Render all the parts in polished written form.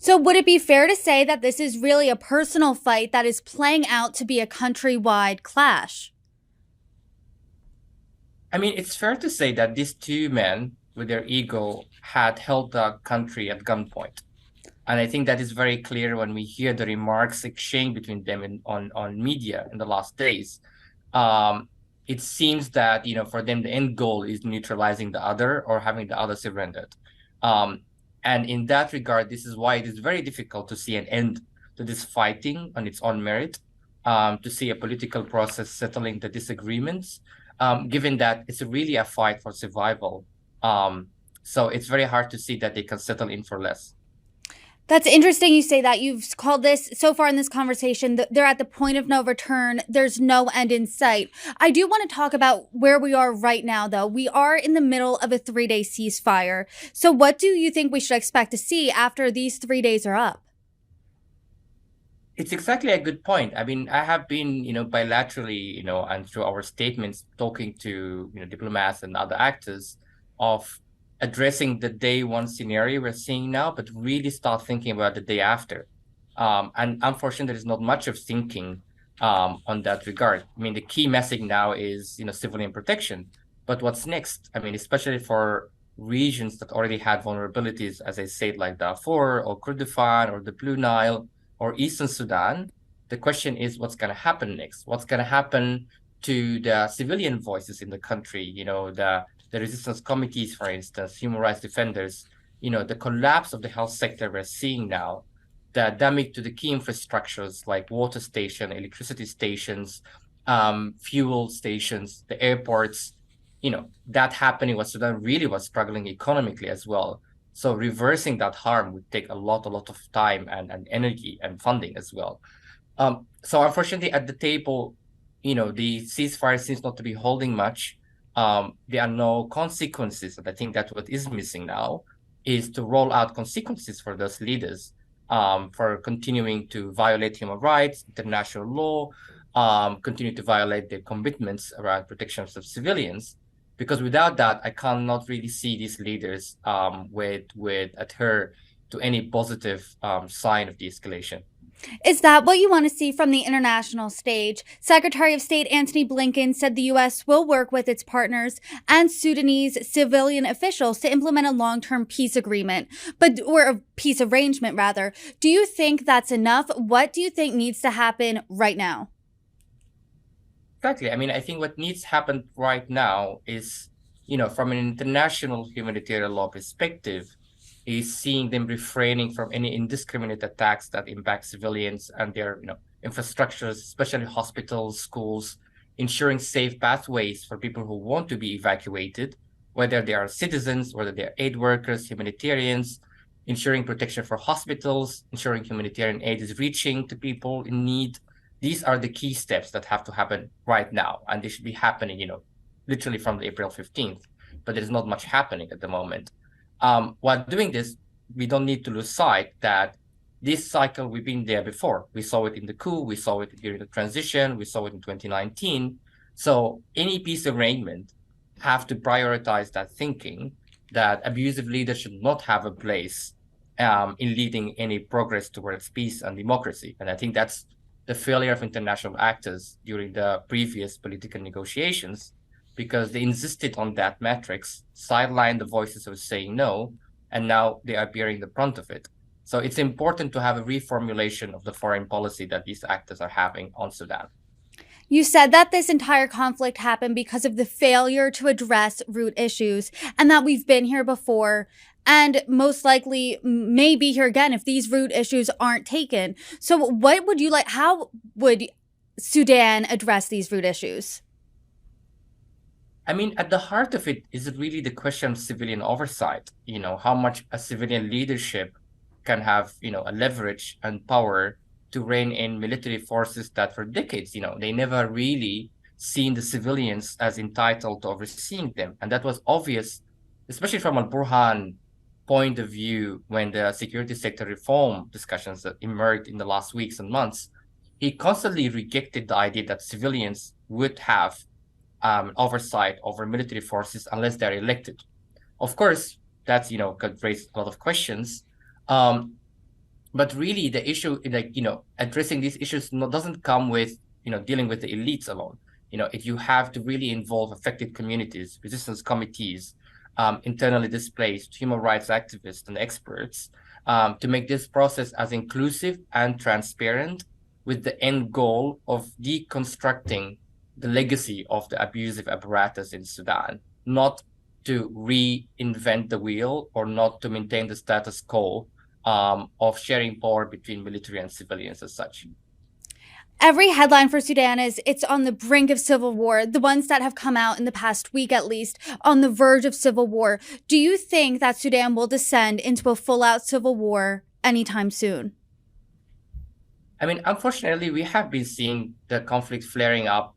So, would it be fair to say that this is really a personal fight that is playing out to be a countrywide clash? I mean, it's fair to say that these two men, with their ego, had held the country at gunpoint. And I think that is very clear when we hear the remarks exchanged between them on media in the last days. Um, it seems that, for them, the end goal is neutralizing the other or having the other surrendered. Um, and in that regard, this is why it is very difficult to see an end to this fighting on its own merit, to see a political process settling the disagreements, given that it's really a fight for survival. So it's very hard to see that they can settle in for less. That's interesting you say that. You've called this so far in this conversation that they're at the point of no return. There's no end in sight. I do want to talk about where we are right now, though. We are in the middle of a 3 day ceasefire. So, what do you think we should expect to see after these 3 days are up? It's exactly a good point. I mean, I have been, bilaterally, and through our statements, talking to, diplomats and other actors of addressing the day one scenario we're seeing now, but really start thinking about the day after. And unfortunately, there's not much of thinking on that regard. I mean, the key message now is, civilian protection. But what's next? I mean, especially for regions that already had vulnerabilities, as I said, like Darfur or Kurdistan or the Blue Nile or Eastern Sudan, the question is what's going to happen next? What's going to happen to the civilian voices in the country? The resistance committees, for instance, human rights defenders. The collapse of the health sector we're seeing now, the damage to the key infrastructures like water station, electricity stations, fuel stations, the airports. That happening was Sudan really was struggling economically as well. So reversing that harm would take a lot of time and energy and funding as well. So unfortunately, at the table, the ceasefire seems not to be holding much. There are no consequences, and I think that's what is missing now, is to roll out consequences for those leaders, for continuing to violate human rights, international law, continue to violate their commitments around protections of civilians. Because without that, I cannot really see these leaders with adhere to any positive sign of de-escalation. Is that what you want to see from the international stage? Secretary of State Antony Blinken said the U.S. will work with its partners and Sudanese civilian officials to implement a long-term peace agreement, or a peace arrangement, rather. Do you think that's enough? What do you think needs to happen right now? Exactly. I mean, I think what needs to happen right now is, from an international humanitarian law perspective, is seeing them refraining from any indiscriminate attacks that impact civilians and their, infrastructures, especially hospitals, schools, ensuring safe pathways for people who want to be evacuated, whether they are citizens, whether they are aid workers, humanitarians, ensuring protection for hospitals, ensuring humanitarian aid is reaching to people in need. These are the key steps that have to happen right now, and they should be happening, literally from April 15th. But there's not much happening at the moment. While doing this, we don't need to lose sight that this cycle, we've been there before. We saw it in the coup, we saw it during the transition, we saw it in 2019. So any peace arrangement have to prioritize that thinking that abusive leaders should not have a place in leading any progress towards peace and democracy. And I think that's the failure of international actors during the previous political negotiations, because they insisted on that metrics, sidelined the voices of saying no, and now they are bearing the brunt of it. So it's important to have a reformulation of the foreign policy that these actors are having on Sudan. You said that this entire conflict happened because of the failure to address root issues and that we've been here before and most likely may be here again if these root issues aren't taken. So, what would you like? How would Sudan address these root issues? I mean, at the heart of it is really the question of civilian oversight, how much a civilian leadership can have, a leverage and power to rein in military forces that for decades, they never really seen the civilians as entitled to overseeing them. And that was obvious, especially from Al Burhan point of view when the security sector reform discussions that emerged in the last weeks and months. He constantly rejected the idea that civilians would have oversight over military forces unless they're elected. Of course, that's could raise a lot of questions. Um, But really, the issue, like, addressing these issues doesn't come with, dealing with the elites alone. You have to really involve affected communities, resistance committees, internally displaced, human rights activists, and experts, to make this process as inclusive and transparent, with the end goal of deconstructing the legacy of the abusive apparatus in Sudan, not to reinvent the wheel or not to maintain the status quo of sharing power between military and civilians as such. Every headline for Sudan is it's on the brink of civil war. The ones that have come out in the past week, at least, on the verge of civil war. Do you think that Sudan will descend into a full-out civil war anytime soon? I mean, unfortunately, we have been seeing the conflict flaring up,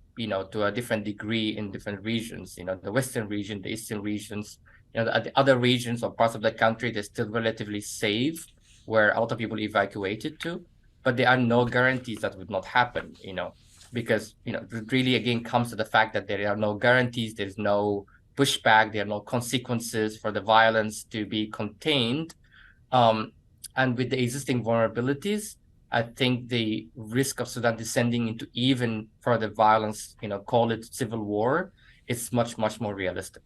to a different degree in different regions. The Western region, the Eastern regions, the other regions or parts of the country, they're still relatively safe, where a lot of people evacuated to, but there are no guarantees that would not happen, because, it really, again, comes to the fact that there are no guarantees, there's no pushback, there are no consequences for the violence to be contained. And with the existing vulnerabilities, I think the risk of Sudan descending into even further violence, call it civil war, is much, much more realistic.